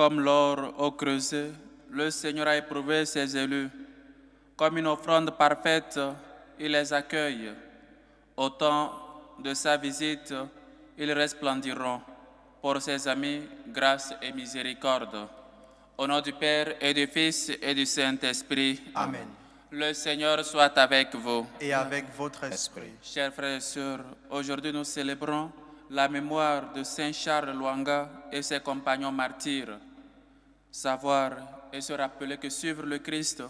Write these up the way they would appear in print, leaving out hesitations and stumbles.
Comme l'or au creuset, le Seigneur a éprouvé ses élus. Comme une offrande parfaite, il les accueille. Au temps de sa visite, ils resplendiront. Pour ses amis, grâce et miséricorde. Au nom du Père et du Fils et du Saint-Esprit. Amen. Le Seigneur soit avec vous. Et avec votre esprit. Chers frères et sœurs, aujourd'hui nous célébrons la mémoire de Saint Charles Lwanga et ses compagnons martyrs. Savoir et se rappeler que suivre le Christ,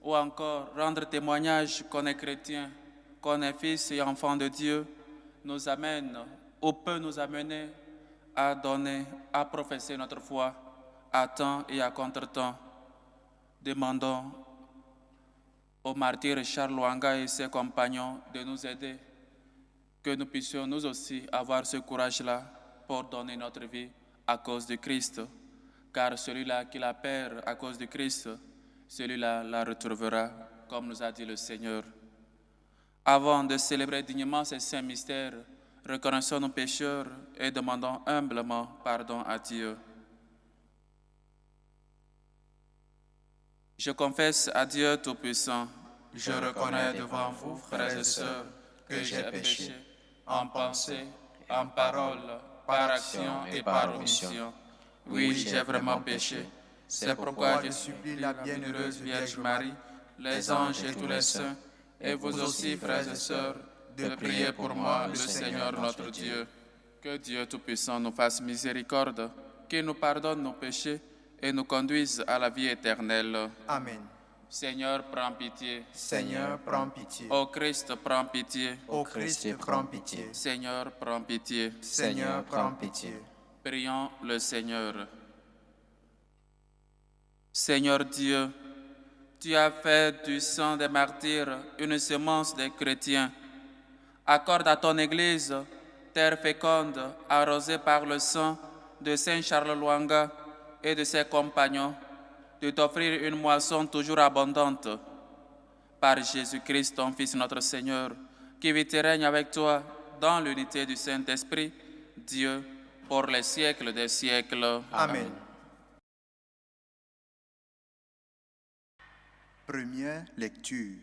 ou encore rendre témoignage qu'on est chrétien, qu'on est fils et enfant de Dieu, nous amène ou peut nous amener à donner, à professer notre foi à temps et à contre-temps. Demandons au martyr Charles Lwanga et ses compagnons de nous aider, que nous puissions nous aussi avoir ce courage-là pour donner notre vie à cause de Christ. Car celui-là qui la perd à cause de Christ, celui-là la retrouvera, comme nous a dit le Seigneur. Avant de célébrer dignement ces saints mystères, reconnaissons nos pécheurs et demandons humblement pardon à Dieu. Je confesse à Dieu Tout-Puissant, je reconnais devant vous, frères et sœurs, que j'ai péché en pensée, en parole, par action et par omission. Oui, j'ai vraiment péché. C'est pourquoi je supplie la bienheureuse Vierge Marie, les anges et tous les saints, et vous aussi, frères et sœurs, de prier pour moi, le Seigneur notre Dieu. Que Dieu Tout-Puissant nous fasse miséricorde, qu'il nous pardonne nos péchés et nous conduise à la vie éternelle. Amen. Seigneur, prends pitié. Seigneur, prends pitié. Ô Christ, prends pitié. Ô Christ, prends pitié. Seigneur, prends pitié. Seigneur, prends pitié. Prions le Seigneur. Seigneur Dieu, tu as fait du sang des martyrs une semence des chrétiens. Accorde à ton Église, terre féconde, arrosée par le sang de Saint Charles Lwanga et de ses compagnons, de t'offrir une moisson toujours abondante. Par Jésus-Christ, ton Fils, notre Seigneur, qui vit et règne avec toi dans l'unité du Saint-Esprit, Dieu, pour les siècles des siècles. Amen. Première lecture.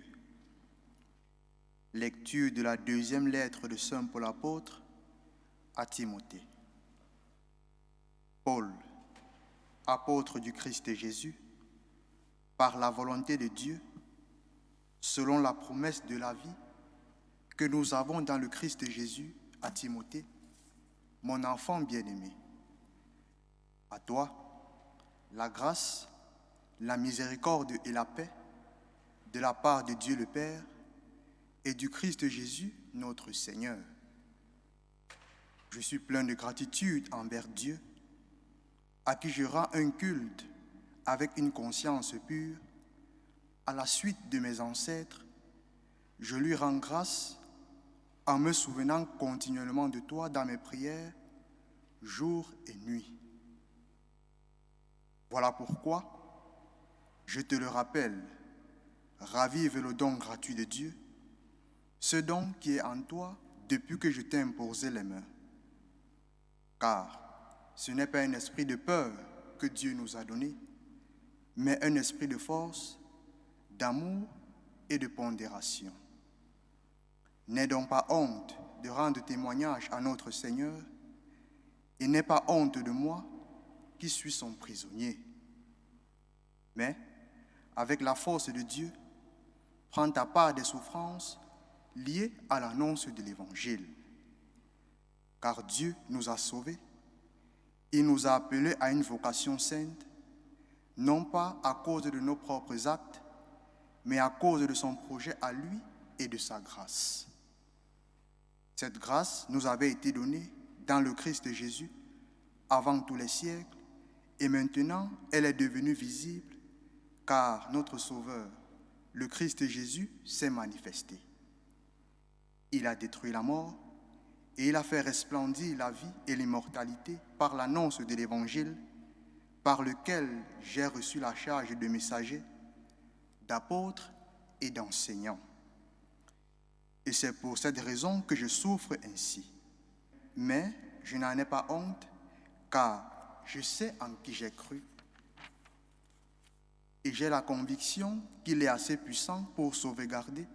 Lecture de la deuxième lettre de Saint Paul apôtre à Timothée. Paul, apôtre du Christ Jésus, par la volonté de Dieu, selon la promesse de la vie que nous avons dans le Christ Jésus, à Timothée, mon enfant bien-aimé. À toi, la grâce, la miséricorde et la paix de la part de Dieu le Père et du Christ Jésus, notre Seigneur. Je suis plein de gratitude envers Dieu, à qui je rends un culte avec une conscience pure. À la suite de mes ancêtres, je lui rends grâce en me souvenant continuellement de toi dans mes prières, jour et nuit. Voilà pourquoi, je te le rappelle, ravive le don gratuit de Dieu, ce don qui est en toi depuis que je t'ai imposé les mains. Car ce n'est pas un esprit de peur que Dieu nous a donné, mais un esprit de force, d'amour et de pondération. N'aie donc pas honte de rendre témoignage à notre Seigneur, et n'aie pas honte de moi qui suis son prisonnier. Mais, avec la force de Dieu, prends ta part des souffrances liées à l'annonce de l'Évangile. Car Dieu nous a sauvés, il nous a appelés à une vocation sainte, non pas à cause de nos propres actes, mais à cause de son projet à lui et de sa grâce. Cette grâce nous avait été donnée dans le Christ Jésus avant tous les siècles, et maintenant elle est devenue visible, car notre Sauveur, le Christ Jésus, s'est manifesté. Il a détruit la mort et il a fait resplendir la vie et l'immortalité par l'annonce de l'Évangile, par lequel j'ai reçu la charge de messager, d'apôtre et d'enseignant. Et c'est pour cette raison que je souffre ainsi. Mais je n'en ai pas honte, car je sais en qui j'ai cru et j'ai la conviction qu'il est assez puissant pour sauvegarder,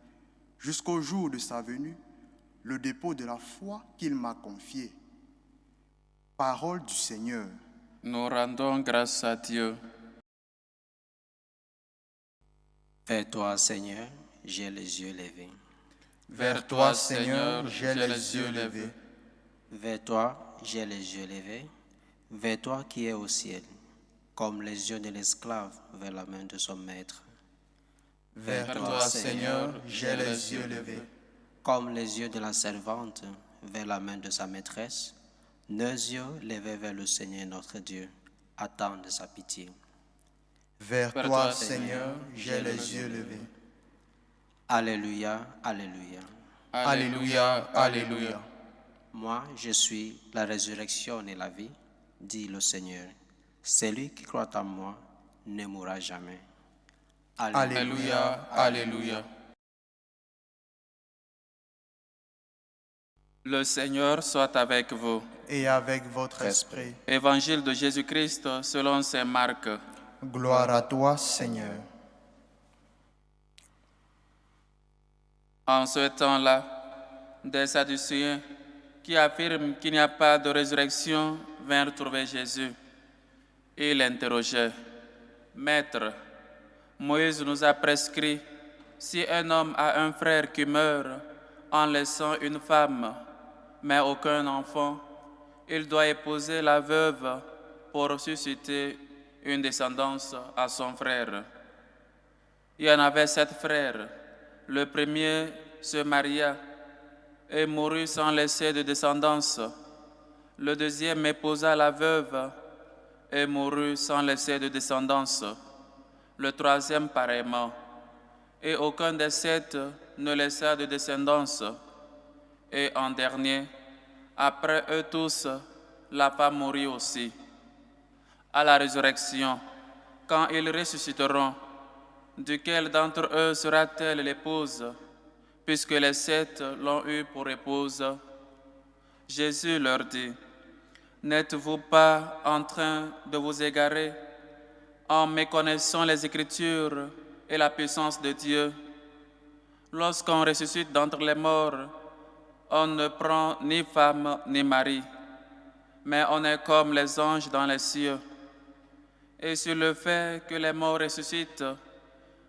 jusqu'au jour de sa venue, le dépôt de la foi qu'il m'a confié. Parole du Seigneur. Nous rendons grâce à Dieu. Vers toi, Seigneur, j'ai les yeux levés. Vers toi, Seigneur, j'ai les yeux levés. Vers toi, j'ai les yeux levés. Vers toi qui es au ciel, comme les yeux de l'esclave vers la main de son maître. Vers toi, Seigneur, j'ai les yeux levés. Comme les yeux de la servante vers la main de sa maîtresse, nos yeux levés vers le Seigneur notre Dieu attendent sa pitié. Vers toi, Seigneur, j'ai les yeux levés. Alléluia, alléluia. Alléluia, alléluia. Moi, je suis la résurrection et la vie, dit le Seigneur. Celui qui croit en moi ne mourra jamais. Alléluia, alléluia. Le Seigneur soit avec vous. Et avec votre esprit. Évangile de Jésus-Christ selon saint Marc. Gloire à toi, Seigneur. En ce temps-là, des Sadducéens qui affirment qu'il n'y a pas de résurrection vinrent trouver Jésus. Ils l'interrogeaient. Maître, Moïse nous a prescrit, si un homme a un frère qui meurt en laissant une femme, mais aucun enfant, il doit épouser la veuve pour susciter une descendance à son frère. Il y en avait 7 frères. Le premier se maria et mourut sans laisser de descendance. Le deuxième épousa la veuve et mourut sans laisser de descendance. Le troisième pareillement. Et aucun des 7 ne laissa de descendance. Et en dernier, après eux tous, la femme mourut aussi. À la résurrection, quand ils ressusciteront, duquel d'entre eux sera-t-elle l'épouse, puisque les 7 l'ont eue pour épouse? Jésus leur dit, n'êtes-vous pas en train de vous égarer en méconnaissant les Écritures et la puissance de Dieu? Lorsqu'on ressuscite d'entre les morts, on ne prend ni femme ni mari, mais on est comme les anges dans les cieux. Et sur le fait que les morts ressuscitent,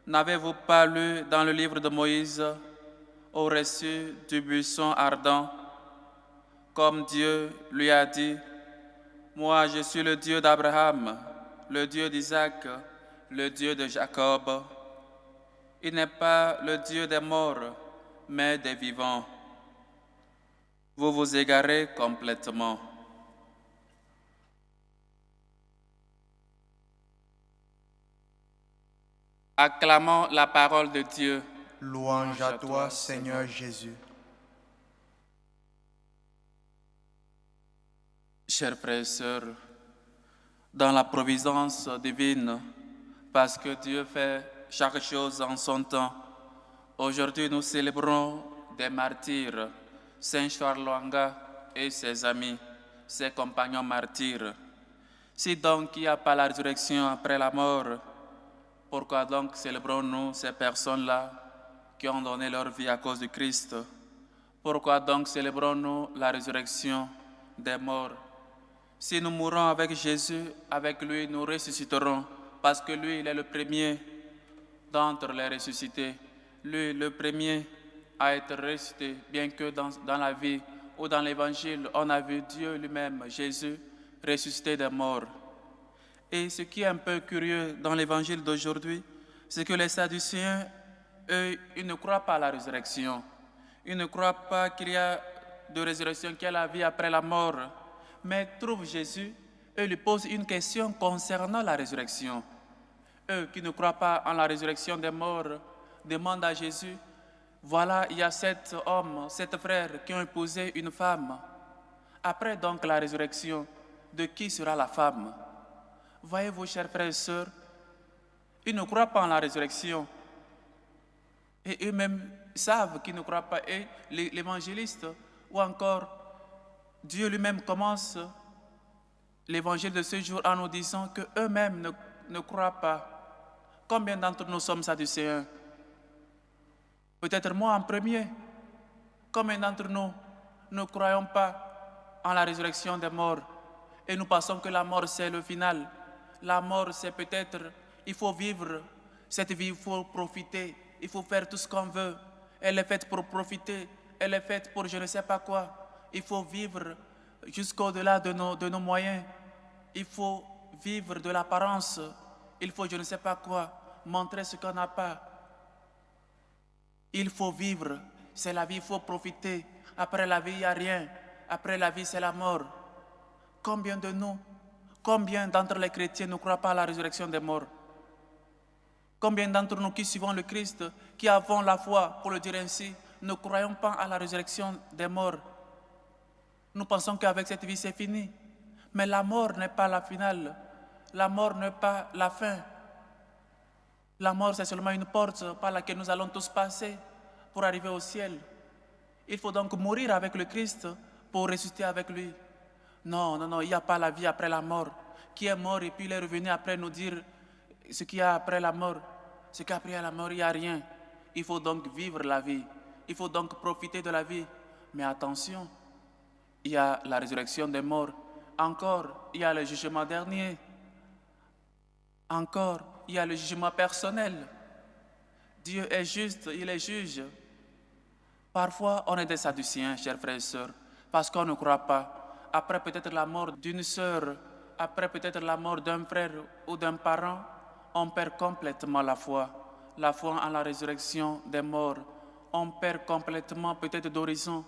n'avez-vous pas lu dans le livre de Moïse, au reçu du buisson ardent, comme Dieu lui a dit, moi je suis le Dieu d'Abraham, le Dieu d'Isaac, le Dieu de Jacob. Il n'est pas le Dieu des morts, mais des vivants. Vous vous égarez complètement. Acclamons la parole de Dieu. Louange à toi, Seigneur Jésus. Chers frères et sœurs, dans la providence divine, parce que Dieu fait chaque chose en son temps, aujourd'hui nous célébrons des martyrs, Saint Charles Lwanga et ses amis, ses compagnons martyrs. Si donc il n'y a pas la résurrection après la mort, pourquoi donc célébrons-nous ces personnes-là qui ont donné leur vie à cause de Christ? Pourquoi donc célébrons-nous la résurrection des morts? Si nous mourons avec Jésus, avec lui nous ressusciterons, parce que lui, il est le premier d'entre les ressuscités. Lui, le premier à être ressuscité, bien que dans la vie ou dans l'évangile, on a vu Dieu lui-même, Jésus, ressuscité des morts. Et ce qui est un peu curieux dans l'évangile d'aujourd'hui, c'est que les Sadducéens, eux, ils ne croient pas à la résurrection. Ils ne croient pas qu'il y a de résurrection, qu'il y a la vie après la mort. Mais trouvent Jésus et lui posent une question concernant la résurrection. Eux qui ne croient pas en la résurrection des morts demandent à Jésus, voilà, il y a 7 hommes, 7 frères qui ont épousé une femme. Après donc la résurrection, de qui sera la femme? Voyez-vous, chers frères et sœurs, ils ne croient pas en la résurrection. Et eux-mêmes savent qu'ils ne croient pas. Et l'évangéliste, ou encore Dieu lui-même commence l'évangile de ce jour en nous disant qu'eux-mêmes ne croient pas. Combien d'entre nous sommes sadducéens? Peut-être moi en premier. Combien d'entre nous ne croyons pas en la résurrection des morts et nous pensons que la mort c'est le final? La mort c'est peut-être, il faut vivre cette vie, il faut profiter, il faut faire tout ce qu'on veut. Elle est faite pour profiter, elle est faite pour je ne sais pas quoi. Il faut vivre jusqu'au-delà de nos moyens. Il faut vivre de l'apparence. Il faut je ne sais pas quoi, montrer ce qu'on n'a pas. Il faut vivre, c'est la vie, il faut profiter. Après la vie, il n'y a rien. Après la vie, c'est la mort. Combien de nous, combien d'entre les chrétiens ne croient pas à la résurrection des morts? Combien d'entre nous qui suivons le Christ, qui avons la foi, pour le dire ainsi, ne croyons pas à la résurrection des morts? Nous pensons qu'avec cette vie, c'est fini. Mais la mort n'est pas la finale. La mort n'est pas la fin. La mort, c'est seulement une porte par laquelle nous allons tous passer pour arriver au ciel. Il faut donc mourir avec le Christ pour ressusciter avec lui. Non, non, non, il n'y a pas la vie après la mort. Qui est mort et puis il est revenu après nous dire ce qu'il y a après la mort. Ce qu'après la mort, il n'y a rien. Il faut donc vivre la vie. Il faut donc profiter de la vie. Mais attention, il y a la résurrection des morts. Encore, il y a le jugement dernier. Encore, il y a le jugement personnel. Dieu est juste, il est juge. Parfois, on est des sadducéens, chers frères et sœurs, parce qu'on ne croit pas. Après peut-être la mort d'une sœur, après peut-être la mort d'un frère ou d'un parent, on perd complètement la foi en la résurrection des morts. On perd complètement peut-être d'horizon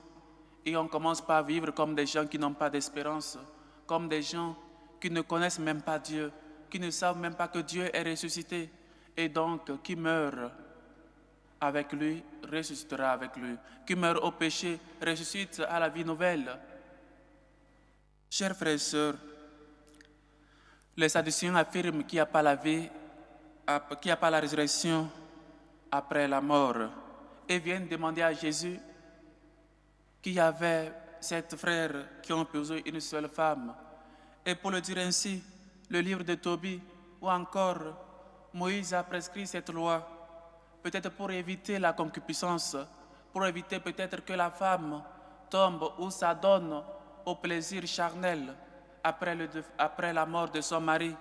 et on commence par vivre comme des gens qui n'ont pas d'espérance, comme des gens qui ne connaissent même pas Dieu, qui ne savent même pas que Dieu est ressuscité et donc qui meurt avec lui, ressuscitera avec lui. Qui meurt au péché, ressuscite à la vie nouvelle. Chers frères et sœurs, les sadducéens affirment qu'il n'y a pas la vie, qu'il n'y a pas la résurrection après la mort et viennent demander à Jésus qu'il y avait 7 frères qui ont épousé une seule femme. Et pour le dire ainsi, le livre de Tobie ou encore Moïse a prescrit cette loi, peut-être pour éviter la concupiscence, pour éviter peut-être que la femme tombe ou s'adonne au plaisir charnel après la mort de son mari,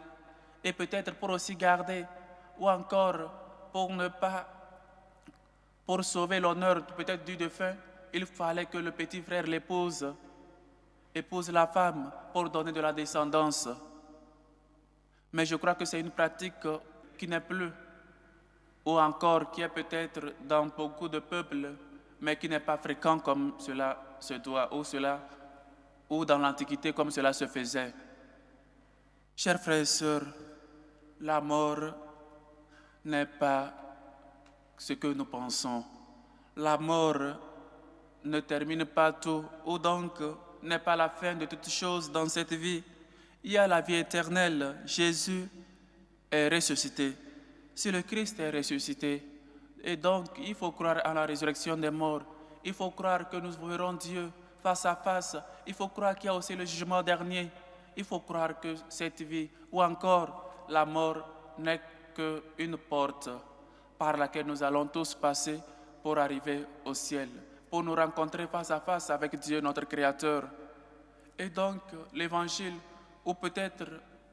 et peut-être pour aussi garder, ou encore pour sauver l'honneur peut-être du défunt, il fallait que le petit frère épouse la femme pour donner de la descendance. Mais je crois que c'est une pratique qui n'est plus, ou encore qui est peut-être dans beaucoup de peuples, mais qui n'est pas fréquent comme cela se doit, ou dans l'Antiquité comme cela se faisait. Chers frères et sœurs, la mort n'est pas ce que nous pensons. La mort ne termine pas tout, ou donc n'est pas la fin de toutes choses dans cette vie. Il y a la vie éternelle. Jésus est ressuscité. Si le Christ est ressuscité, et donc il faut croire à la résurrection des morts, il faut croire que nous verrons Dieu face à face, il faut croire qu'il y a aussi le jugement dernier, il faut croire que cette vie, ou encore la mort, n'est qu'une porte par laquelle nous allons tous passer pour arriver au ciel, pour nous rencontrer face à face avec Dieu, notre Créateur. Et donc l'évangile, ou peut-être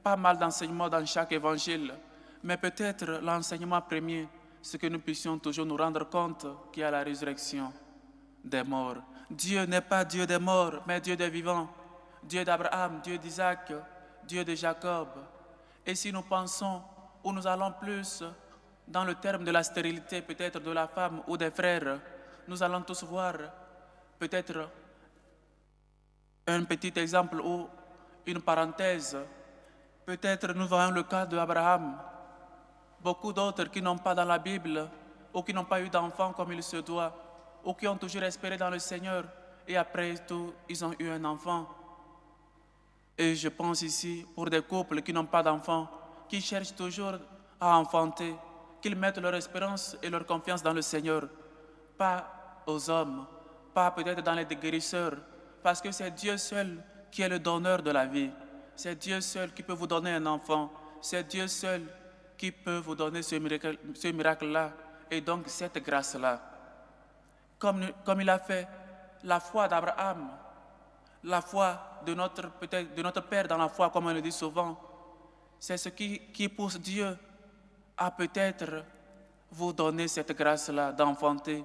pas mal d'enseignements dans chaque évangile, mais peut-être l'enseignement premier, c'est que nous puissions toujours nous rendre compte qu'il y a la résurrection des morts. Dieu n'est pas Dieu des morts, mais Dieu des vivants. Dieu d'Abraham, Dieu d'Isaac, Dieu de Jacob. Et si nous pensons, ou nous allons plus dans le terme de la stérilité, peut-être de la femme ou des frères, nous allons tous voir peut-être un petit exemple ou une parenthèse. Peut-être nous voyons le cas d'Abraham. Beaucoup d'autres qui n'ont pas dans la Bible, ou qui n'ont pas eu d'enfants comme il se doit, ou qui ont toujours espéré dans le Seigneur, et après tout, ils ont eu un enfant. Et je pense ici pour des couples qui n'ont pas d'enfants, qui cherchent toujours à enfanter, qu'ils mettent leur espérance et leur confiance dans le Seigneur, pas aux hommes, pas peut-être dans les guérisseurs, parce que c'est Dieu seul qui est le donneur de la vie. C'est Dieu seul qui peut vous donner un enfant. C'est Dieu seul qui peut vous donner ce miracle-là et donc cette grâce-là. Comme il a fait la foi d'Abraham, la foi de notre Père dans la foi, comme on le dit souvent, c'est ce qui pousse Dieu à peut-être vous donner cette grâce-là d'enfanter.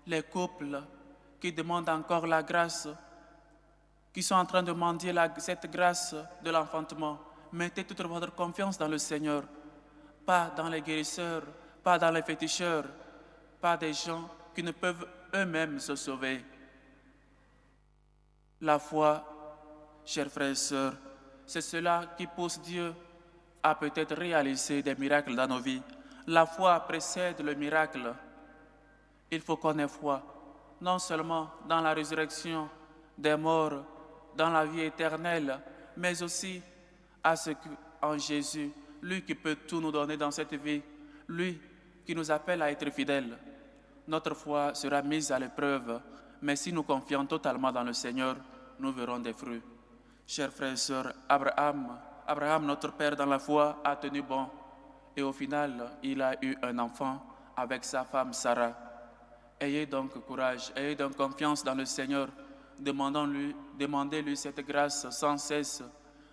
Les couples qui demandent encore la grâce, qui sont en train de mendier cette grâce de l'enfantement, mettez toute votre confiance dans le Seigneur, pas dans les guérisseurs, pas dans les féticheurs, pas des gens qui ne peuvent eux-mêmes se sauver. La foi, chers frères et sœurs, c'est cela qui pousse Dieu à peut-être réaliser des miracles dans nos vies. La foi précède le miracle. Il faut qu'on ait foi, non seulement dans la résurrection des morts, dans la vie éternelle, mais aussi en Jésus, lui qui peut tout nous donner dans cette vie, lui qui nous appelle à être fidèles. Notre foi sera mise à l'épreuve, mais si nous confions totalement dans le Seigneur, nous verrons des fruits. Chers frères et sœurs, Abraham, notre père dans la foi, a tenu bon. Et au final, il a eu un enfant avec sa femme Sarah. Ayez donc courage, ayez donc confiance dans le Seigneur. Demandez-lui cette grâce sans cesse,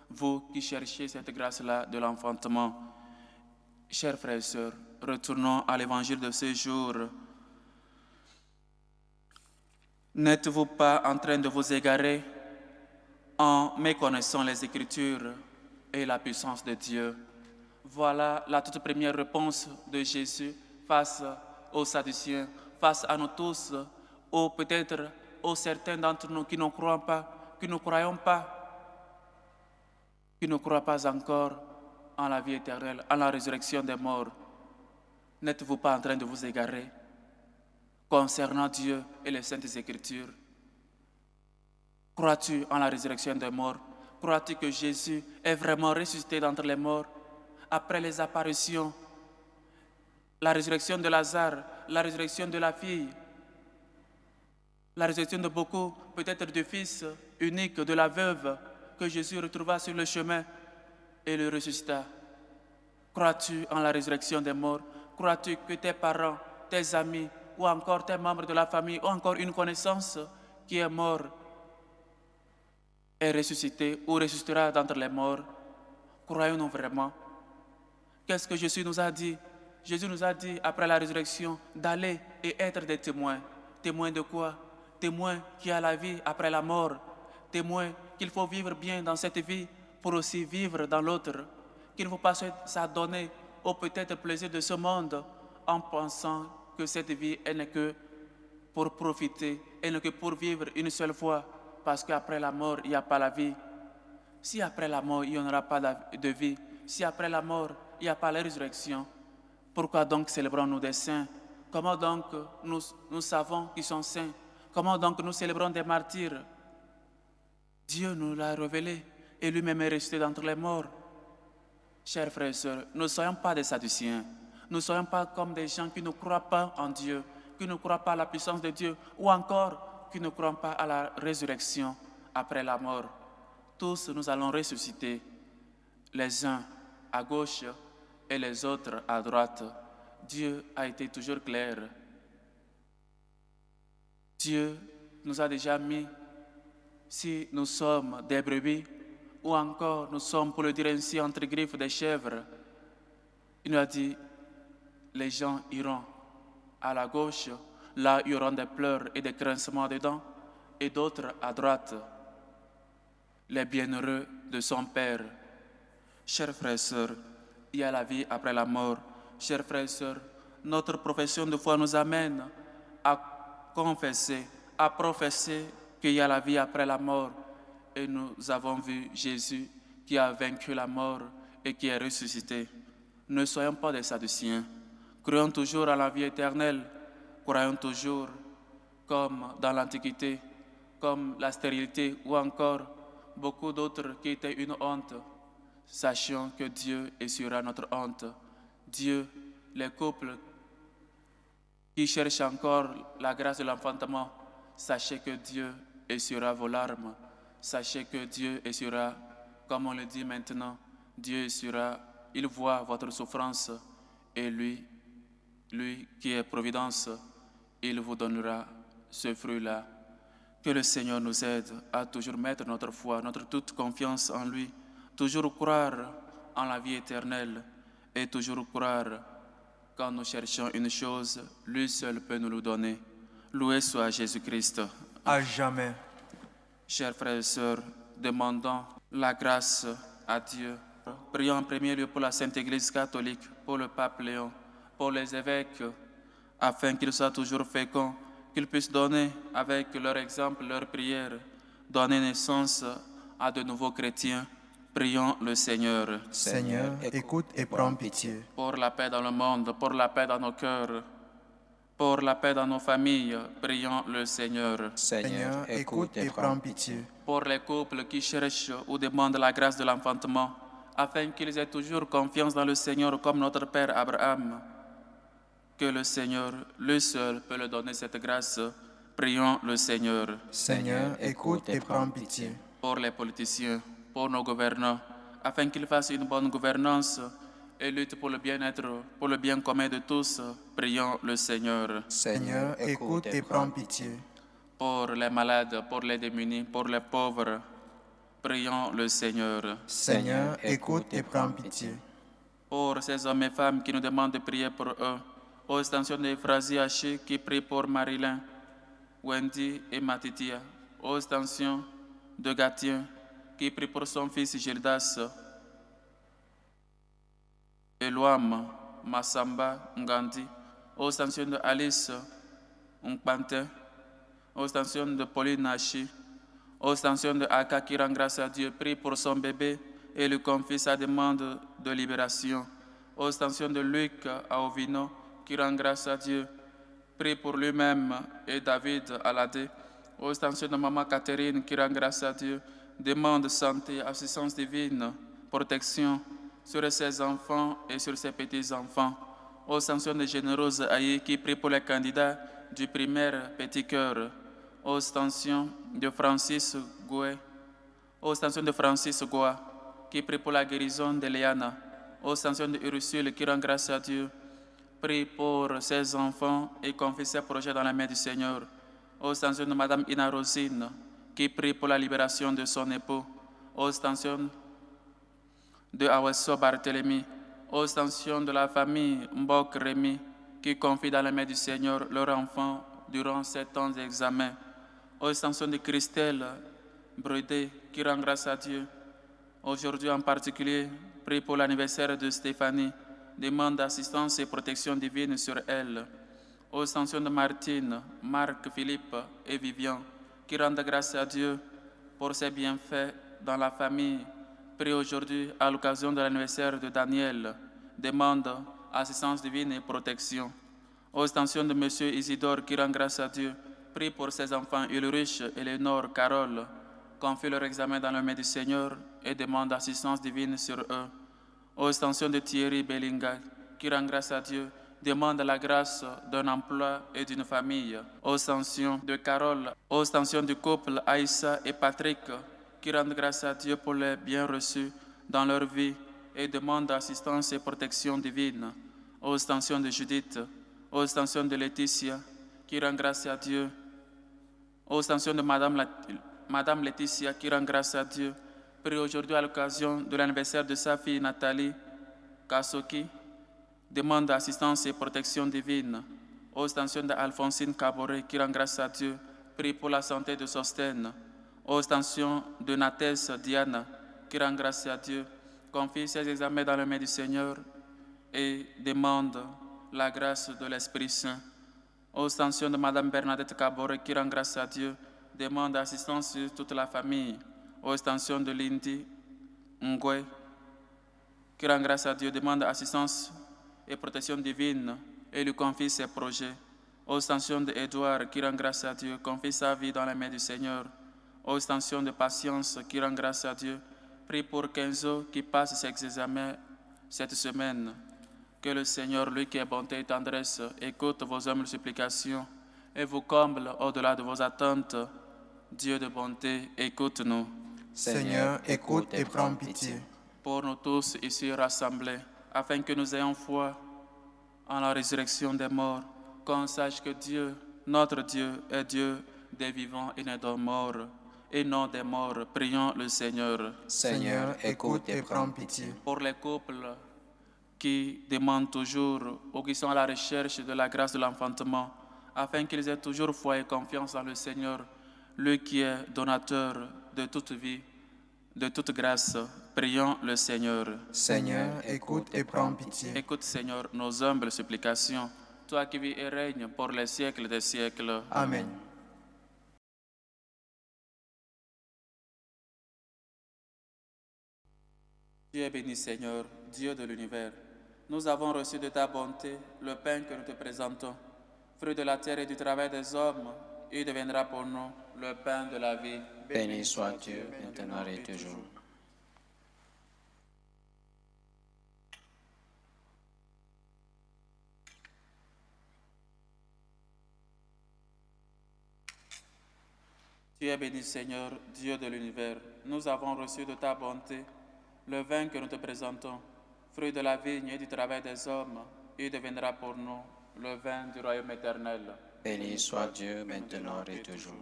vous qui cherchez cette grâce-là de l'enfantement. Chers frères et sœurs, retournons à l'évangile de ce jour. N'êtes-vous pas en train de vous égarer en méconnaissant les Écritures et la puissance de Dieu? Voilà la toute première réponse de Jésus face aux Sadduciens, face à nous tous, ou peut-être aux certains d'entre nous qui ne croient pas, qui ne croyons pas, qui ne croient pas encore en la vie éternelle, en la résurrection des morts. N'êtes-vous pas en train de vous égarer concernant Dieu et les Saintes Écritures? Crois-tu en la résurrection des morts? Crois-tu que Jésus est vraiment ressuscité d'entre les morts après les apparitions, la résurrection de Lazare, la résurrection de la fille, la résurrection de beaucoup, peut-être du fils unique de la veuve que Jésus retrouva sur le chemin et le ressuscita? Crois-tu en la résurrection des morts? Crois-tu que tes parents, tes amis ou encore tes membres de la famille ou encore une connaissance qui est mort est ressuscité ou ressuscitera d'entre les morts? Croyons-nous vraiment? Qu'est-ce que Jésus nous a dit? Jésus nous a dit, après la résurrection, d'aller et être des témoins. Témoins de quoi? Témoins qu'il y a la vie après la mort. Témoins qu'il faut vivre bien dans cette vie pour aussi vivre dans l'autre. Qu'il ne faut pas s'adonner au peut-être plaisir de ce monde en pensant que cette vie n'est que pour profiter, elle n'est que pour vivre une seule fois, parce qu'après la mort, il n'y a pas la vie. Si après la mort, il n'y en aura pas de vie, si après la mort, il n'y a pas la résurrection, pourquoi donc célébrons-nous des saints? Comment donc nous savons qu'ils sont saints? Comment donc nous célébrons des martyrs? Dieu nous l'a révélé et lui-même est ressuscité d'entre les morts. Chers frères et sœurs, ne soyons pas des Sadduciens. Ne soyons pas comme des gens qui ne croient pas en Dieu, qui ne croient pas à la puissance de Dieu, ou encore qui ne croient pas à la résurrection après la mort. Tous nous allons ressusciter, les uns à gauche et les autres à droite. Dieu a été toujours clair. Dieu nous a déjà mis, si nous sommes des brebis, ou encore nous sommes, pour le dire ainsi, entre griffes des chèvres. Il nous a dit, les gens iront à la gauche, là il y aura des pleurs et des grincements de dents, et d'autres à droite, les bienheureux de son Père. Chers frères et sœurs, il y a la vie après la mort. Chers frères et sœurs, notre profession de foi nous amène à confesser, à professer qu'il y a la vie après la mort. Et nous avons vu Jésus qui a vaincu la mort et qui est ressuscité. Ne soyons pas des Sadduciens. Croyons toujours à la vie éternelle. Croyons toujours, comme dans l'Antiquité, comme la stérilité ou encore beaucoup d'autres qui étaient une honte. Sachons que Dieu essuiera notre honte. Dieu, les couples qui cherchent encore la grâce de l'enfantement, sachez que Dieu essuiera vos larmes. Sachez que Dieu essuiera Comme on le dit maintenant, Dieu sera, il voit votre souffrance et lui qui est providence, il vous donnera ce fruit-là. Que le Seigneur nous aide à toujours mettre notre foi, notre toute confiance en lui, toujours croire en la vie éternelle et toujours croire quand nous cherchons une chose, lui seul peut nous le donner. Loué soit Jésus-Christ. À jamais. Chers frères et sœurs, demandons la grâce à Dieu. Prions en premier lieu pour la Sainte Église catholique, pour le pape Léon, pour les évêques, afin qu'ils soient toujours féconds, qu'ils puissent donner avec leur exemple, leur prière, donner naissance à de nouveaux chrétiens. Prions le Seigneur. Seigneur, écoute et prends pitié. Pour la paix dans le monde, pour la paix dans nos cœurs, pour la paix dans nos familles, prions le Seigneur. Seigneur, écoute et prends pitié. Pour les couples qui cherchent ou demandent la grâce de l'enfantement, afin qu'ils aient toujours confiance dans le Seigneur comme notre Père Abraham. Que le Seigneur, lui seul, peut leur donner cette grâce. Prions le Seigneur. Seigneur, écoute et prends pitié. Pour les politiciens, pour nos gouvernants, afin qu'ils fassent une bonne gouvernance et luttent pour le bien-être, pour le bien commun de tous, prions le Seigneur. Seigneur, écoute et prends pitié. Pour les malades, pour les démunis, pour les pauvres, prions le Seigneur. Seigneur, écoute et prends pitié. Pour ces hommes et femmes qui nous demandent de prier pour eux, aux extensions de Phrasie Haché qui prie pour Marilyn, Wendy et Matitia, aux extensions de Gatien qui prie pour son fils Gildas, Eloam, Massamba, Ngandi, aux extensions de Alice, Nkpante, aux extensions de Pauline Hachi, aux extensions de Aka qui rend grâce à Dieu, prie pour son bébé et lui confie sa demande de libération. Aux extensions de Luc à Ovino qui rend grâce à Dieu, prie pour lui-même et David Aladé. Aux extensions de Maman Catherine qui rend grâce à Dieu, demande santé, assistance divine, protection sur ses enfants et sur ses petits-enfants. Aux extensions de Généreuse Aïe qui prie pour les candidats du primaire Petit Cœur. Aux extensions de Francis Goué. Aux extensions de Francis Goua qui prie pour la guérison de Léana. Aux extensions de Ursule qui rend grâce à Dieu, prie pour ses enfants et confie ses projets dans la main du Seigneur. Aux extensions de Madame Ina Rosine qui prie pour la libération de son époux. Aux extensions de Awesso Barthélemy. Aux extensions de la famille Mbok Rémy qui confie dans la main du Seigneur leur enfant durant 7 ans d'examen. Aux extensions de Christelle Brudé qui rend grâce à Dieu. Aujourd'hui en particulier, prie pour l'anniversaire de Stéphanie, demande assistance et protection divine sur elle. Aux extensions de Martine, Marc, Philippe et Vivian, qui rendent grâce à Dieu pour ses bienfaits dans la famille, prie aujourd'hui à l'occasion de l'anniversaire de Daniel, demande assistance divine et protection. Aux extensions de M. Isidore, qui rend grâce à Dieu, prie pour ses enfants Ulrich, Éléonore, Carole, confie leur examen dans le main du Seigneur et demande assistance divine sur eux. Aux extensions de Thierry Bellinga, qui rend grâce à Dieu, demande la grâce d'un emploi et d'une famille. Aux extensions de Carole, aux extensions du couple Aïssa et Patrick, qui rendent grâce à Dieu pour les biens reçus dans leur vie et demandent assistance et protection divine. Aux extensions de Judith, aux extensions de Laetitia, qui rend grâce à Dieu. Aux extensions de Madame Laetitia, qui rend grâce à Dieu, prie aujourd'hui à l'occasion de l'anniversaire de sa fille Nathalie Kasoki, demande assistance et protection divine. Aux extensions d'Alphonsine Caboret, qui rend grâce à Dieu, prie pour la santé de Sostène. Aux extensions de Nathès Diana, qui rend grâce à Dieu, confie ses examens dans les mains du Seigneur et demande la grâce de l'Esprit Saint. Aux extensions de Madame Bernadette Caboret, qui rend grâce à Dieu, demande assistance sur toute la famille. Aux extensions de Lindy Ngwe, qui rend grâce à Dieu, demande assistance et protection divine et lui confie ses projets. Aux extensions de Édouard, qui rend grâce à Dieu, confie sa vie dans les mains du Seigneur. Aux extensions de Patience, qui rend grâce à Dieu, prie pour Kenzo qui passe ses examens cette semaine. Que le Seigneur, lui qui est bonté et tendresse, écoute vos humbles supplications et vous comble au-delà de vos attentes. Dieu de bonté, écoute-nous. Seigneur, écoute et prends pitié. Pour nous tous ici rassemblés, afin que nous ayons foi en la résurrection des morts, qu'on sache que Dieu, notre Dieu, est Dieu des vivants et des morts, et non des morts. Prions le Seigneur. Seigneur, écoute et prends pitié. Pour les couples qui demandent toujours ou qui sont à la recherche de la grâce de l'enfantement, afin qu'ils aient toujours foi et confiance dans le Seigneur, lui qui est donateur de toute vie, de toute grâce. Prions le Seigneur. Seigneur, écoute et prends pitié. Écoute, Seigneur, nos humbles supplications, toi qui vis et règnes pour les siècles des siècles. Amen. Dieu est béni, Seigneur, Dieu de l'univers. Nous avons reçu de ta bonté le pain que nous te présentons. Fruit de la terre et du travail des hommes, il deviendra pour nous le pain de la vie. Béni soit Dieu, maintenant et toujours. Tu es béni, Seigneur, Dieu de l'univers. Nous avons reçu de ta bonté le vin que nous te présentons. Fruit de la vigne et du travail des hommes, il deviendra pour nous le vin du royaume éternel. Béni soit Dieu, maintenant et toujours.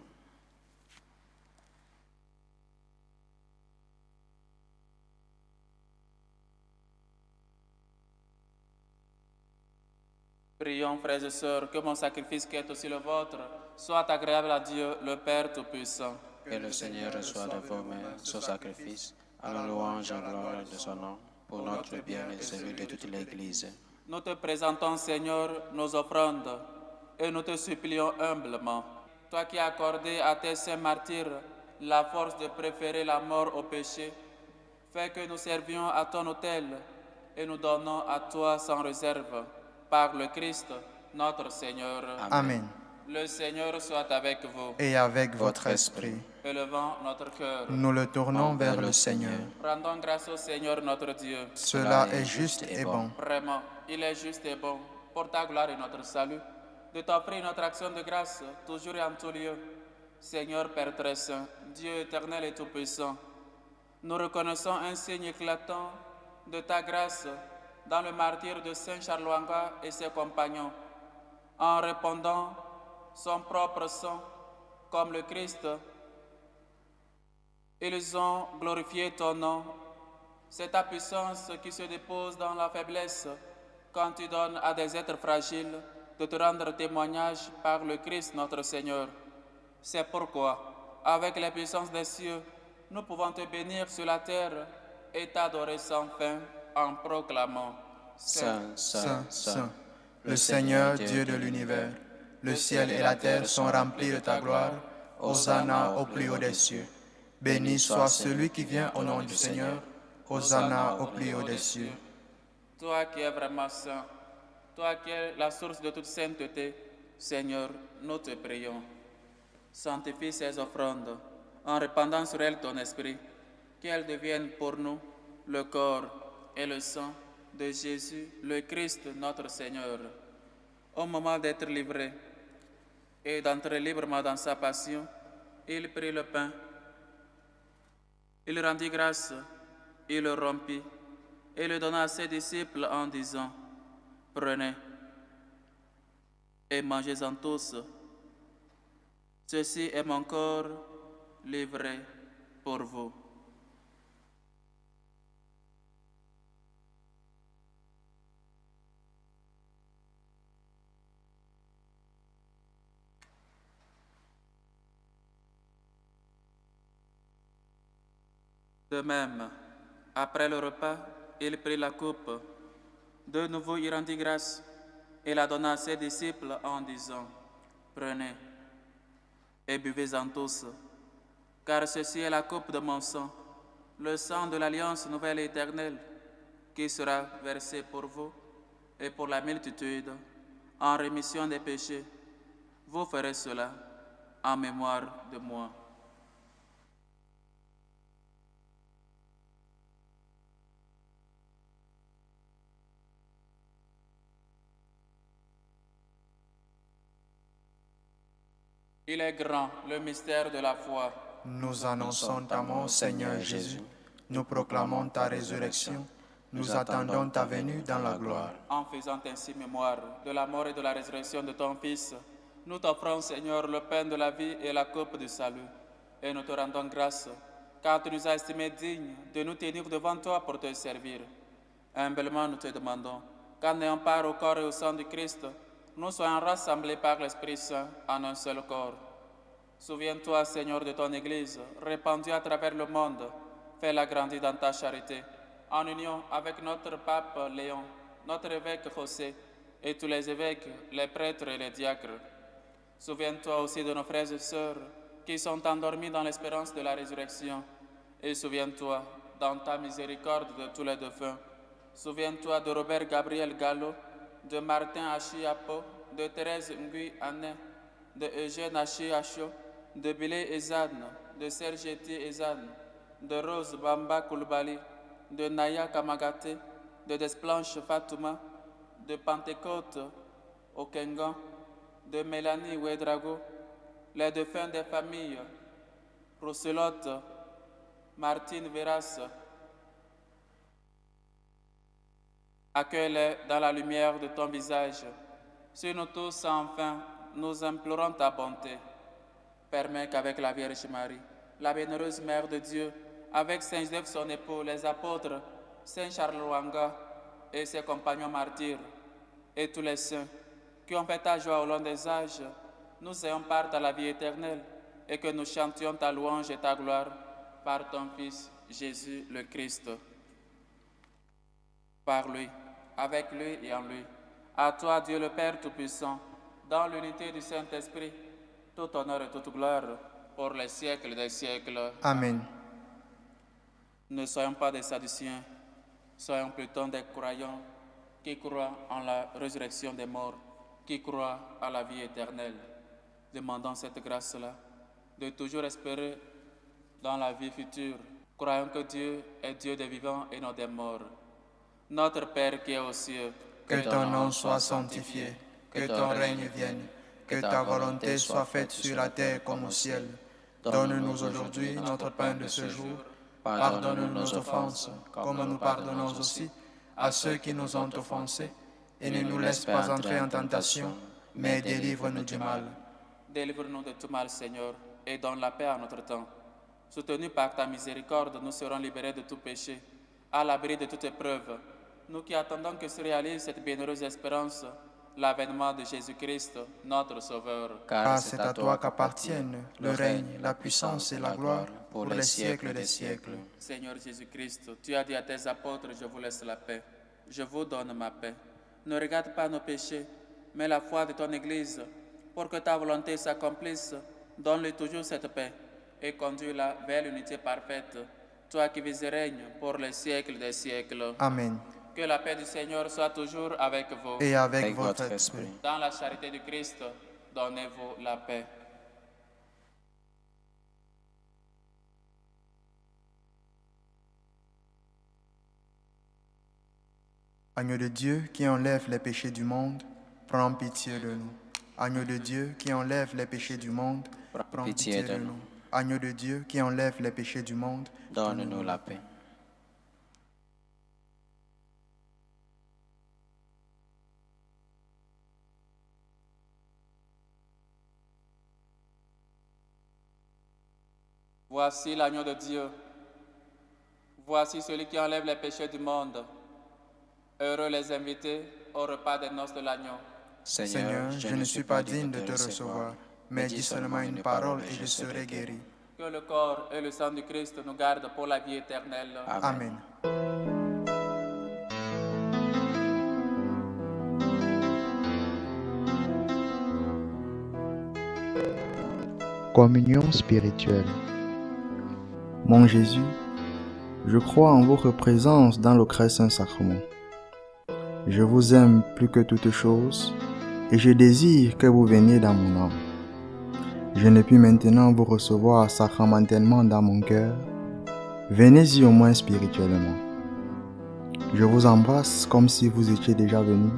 Prions, frères et sœurs, que mon sacrifice qui est aussi le vôtre soit agréable à Dieu, le Père Tout-Puissant. Que le Seigneur reçoive de vos mains ce sacrifice, à la louange et gloire de son nom, pour notre bien et celui de toute l'Église. Nous te présentons, Seigneur, nos offrandes, et nous te supplions humblement. Toi qui as accordé à tes saints martyrs la force de préférer la mort au péché, fais que nous servions à ton autel et nous donnons à toi sans réserve, par le Christ, notre Seigneur. Amen. Le Seigneur soit avec vous. Et avec votre esprit, Élevons notre cœur. nous le tournons vers le Seigneur. Rendons grâce au Seigneur notre Dieu. Cela est juste et bon. Vraiment, il est juste et bon, pour ta gloire et notre salut, de t'offrir notre action de grâce, toujours et en tout lieu. Seigneur Père très saint, Dieu éternel et tout-puissant, nous reconnaissons un signe éclatant de ta grâce dans le martyre de Saint Charles Lwanga et ses compagnons, en répandant son propre sang comme le Christ. Ils ont glorifié ton nom. C'est ta puissance qui se dépose dans la faiblesse quand tu donnes à des êtres fragiles de te rendre témoignage par le Christ notre Seigneur. C'est pourquoi, avec les puissances des cieux, nous pouvons te bénir sur la terre et t'adorer sans fin en proclamant: Saint, Saint, Saint, le Seigneur Dieu de l'univers, le ciel et la terre sont remplis de ta gloire. Hosanna au plus haut des cieux. Béni soit celui qui vient au nom du Seigneur. Hosanna au plus haut des cieux. Toi qui es vraiment saint, toi qui es la source de toute sainteté, Seigneur, nous te prions. Sanctifie ces offrandes en répandant sur elles ton esprit, qu'elles deviennent pour nous le corps et le sang de Jésus, le Christ, notre Seigneur. Au moment d'être livré et d'entrer librement dans sa passion, il prit le pain, il rendit grâce, il le rompit et le donna à ses disciples en disant: Prenez et mangez-en tous. Ceci est mon corps livré pour vous. De même, après le repas, il prit la coupe. De nouveau, il rendit grâce et la donna à ses disciples en disant: Prenez et buvez-en tous, car ceci est la coupe de mon sang, le sang de l'alliance nouvelle et éternelle, qui sera versé pour vous et pour la multitude en rémission des péchés. Vous ferez cela en mémoire de moi. Il est grand, le mystère de la foi. Nous annonçons ta mort, Seigneur Jésus. Nous proclamons ta résurrection. Nous attendons ta venue dans la gloire. En faisant ainsi mémoire de la mort et de la résurrection de ton Fils, nous t'offrons, Seigneur, le pain de la vie et la coupe du salut. Et nous te rendons grâce, car tu nous as estimés dignes de nous tenir devant toi pour te servir. Humblement, nous te demandons qu'en ayant part au corps et au sang du Christ, nous soyons rassemblés par l'Esprit Saint en un seul corps. Souviens-toi, Seigneur, de ton Église, répandue à travers le monde. Fais-la grandir dans ta charité, en union avec notre pape Léon, notre évêque José, et tous les évêques, les prêtres et les diacres. Souviens-toi aussi de nos frères et sœurs qui sont endormis dans l'espérance de la résurrection. Et souviens-toi, dans ta miséricorde, de tous les défunts. Souviens-toi de Robert Gabriel Gallo, de Martin Hachi Apo, de Thérèse Ngui Ané, de Eugène Hachi Acho, de Bilé Ezane, de Sergeti Ezane, de Rose Bamba Koulibaly, de Naya Kamagate, de Desplanche Fatouma, de Pentecôte Okengan, de Mélanie Ouedrago, les défunts des familles, Rousselotte, Martine Veras. Accueille-les dans la lumière de ton visage. Sur nous tous, enfin, nous implorons ta bonté. Permets qu'avec la Vierge Marie, la bienheureuse Mère de Dieu, avec Saint Joseph son époux, les apôtres, Saint Charles Lwanga et ses compagnons martyrs, et tous les saints qui ont fait ta joie au long des âges, nous ayons part à la vie éternelle et que nous chantions ta louange et ta gloire par ton Fils Jésus le Christ. Par lui, avec lui et en lui, à toi Dieu le Père Tout-Puissant, dans l'unité du Saint-Esprit, tout honneur et toute gloire pour les siècles des siècles. Amen. Ne soyons pas des Sadduciens, soyons plutôt des croyants qui croient en la résurrection des morts, qui croient à la vie éternelle. Demandons cette grâce-là, de toujours espérer dans la vie future. Croyons que Dieu est Dieu des vivants et non des morts. Notre Père qui est aux cieux, Que ton nom soit sanctifié, que ton règne vienne, que ta volonté soit faite sur la terre comme au ciel. Donne-nous aujourd'hui notre pain de ce jour. Pardonne-nous nos offenses, comme nous pardonnons aussi à ceux qui nous ont offensés. Et ne nous laisse pas entrer en tentation, mais délivre-nous du mal. Délivre-nous de tout mal, Seigneur, et donne la paix à notre temps. Soutenus par ta miséricorde, nous serons libérés de tout péché, à l'abri de toute épreuve. Nous qui attendons que se réalise cette bienheureuse espérance, l'avènement de Jésus-Christ, notre Sauveur. Car c'est à toi qu'appartiennent le règne, la puissance et la gloire pour les siècles des siècles. Seigneur Jésus-Christ, tu as dit à tes apôtres, je vous laisse la paix, je vous donne ma paix. Ne regarde pas nos péchés, mais la foi de ton Église, pour que ta volonté s'accomplisse. Donne-lui toujours cette paix et conduis-la vers l'unité parfaite, toi qui vis et règnes pour les siècles des siècles. Amen. Que la paix du Seigneur soit toujours avec vous. Et avec votre esprit. Dans la charité du Christ, donnez-vous la paix. Agneau de Dieu qui enlève les péchés du monde, prends pitié de nous. Agneau de Dieu qui enlève les péchés du monde, prends pitié de nous. Agneau de Dieu qui enlève les péchés du monde, Donne-nous la paix. Voici l'agneau de Dieu. Voici celui qui enlève les péchés du monde. Heureux les invités au repas des noces de l'agneau. Seigneur, je ne suis pas digne de te recevoir, mais dis seulement une parole et je serai guéri. Que le corps et le sang du Christ nous gardent pour la vie éternelle. Amen. Communion spirituelle. Mon Jésus, je crois en votre présence dans le très saint sacrement. Je vous aime plus que toute chose et je désire que vous veniez dans mon âme. Je ne puis maintenant vous recevoir sacramentellement dans mon cœur. Venez-y au moins spirituellement. Je vous embrasse comme si vous étiez déjà venu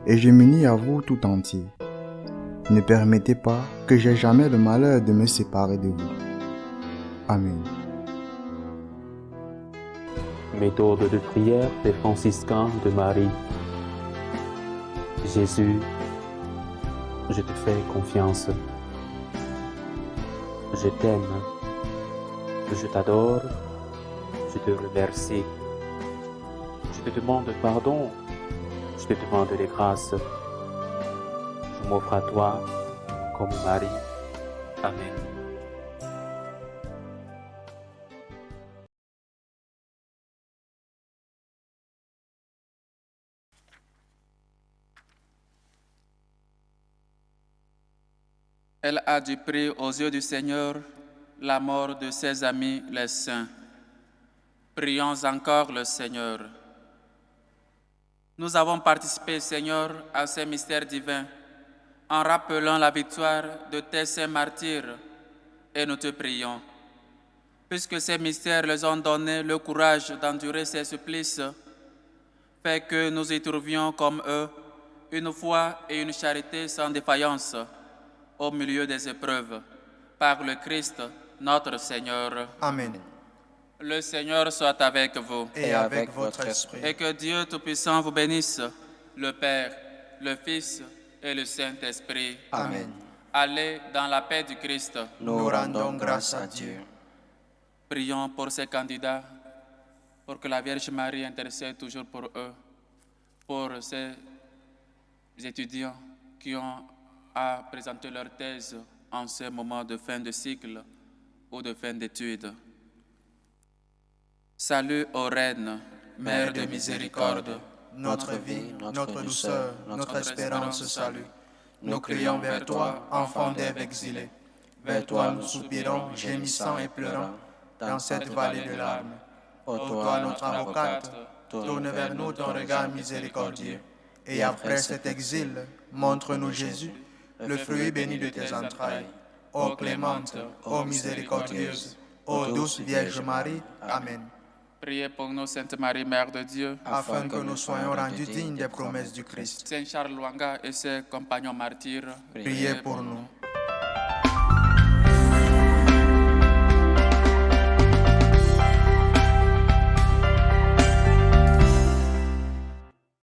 et je m'unis à vous tout entier. Ne permettez pas que j'aie jamais le malheur de me séparer de vous. Amen. Méthode de prière des franciscains de Marie. Jésus, je te fais confiance. Je t'aime. Je t'adore. Je te remercie. Je te demande pardon. Je te demande les grâces. Je m'offre à toi comme Marie. Amen. Elle a dû prier aux yeux du Seigneur la mort de ses amis les saints. Prions encore le Seigneur. Nous avons participé, Seigneur, à ces mystères divins en rappelant la victoire de tes saints martyrs et nous te prions. Puisque ces mystères les ont donné le courage d'endurer ces supplices, fais que nous y trouvions comme eux une foi et une charité sans défaillance au milieu des épreuves, par le Christ, notre Seigneur. Amen. Le Seigneur soit avec vous. Et avec votre esprit. Et que Dieu Tout-Puissant vous bénisse, le Père, le Fils et le Saint-Esprit. Amen. Allez dans la paix du Christ. Nous rendons grâce à Dieu. Prions pour ces candidats, pour que la Vierge Marie intercède toujours pour eux, pour ces étudiants qui ont à présenter leur thèse en ce moment de fin de cycle ou de fin d'études. Salut aux reines, Mère de miséricorde, Notre vie, notre douceur, notre espérance salut. Nous crions vers toi, enfant d'Ève exilée. Vers toi nous soupirons, gémissant et pleurant, dans cette vallée de larmes. Ô toi, notre avocate, tourne vers nous ton regard miséricordieux. Et après cet exil, montre-nous Jésus, le fruit béni de tes entrailles. Ô clémente, ô miséricordieuse, ô douce Vierge Marie. Amen. Priez pour nous, Sainte Marie, Mère de Dieu, Afin que nous soyons rendus dignes des promesses du Christ. Saint Charles Lwanga et ses compagnons martyrs, Priez pour nous.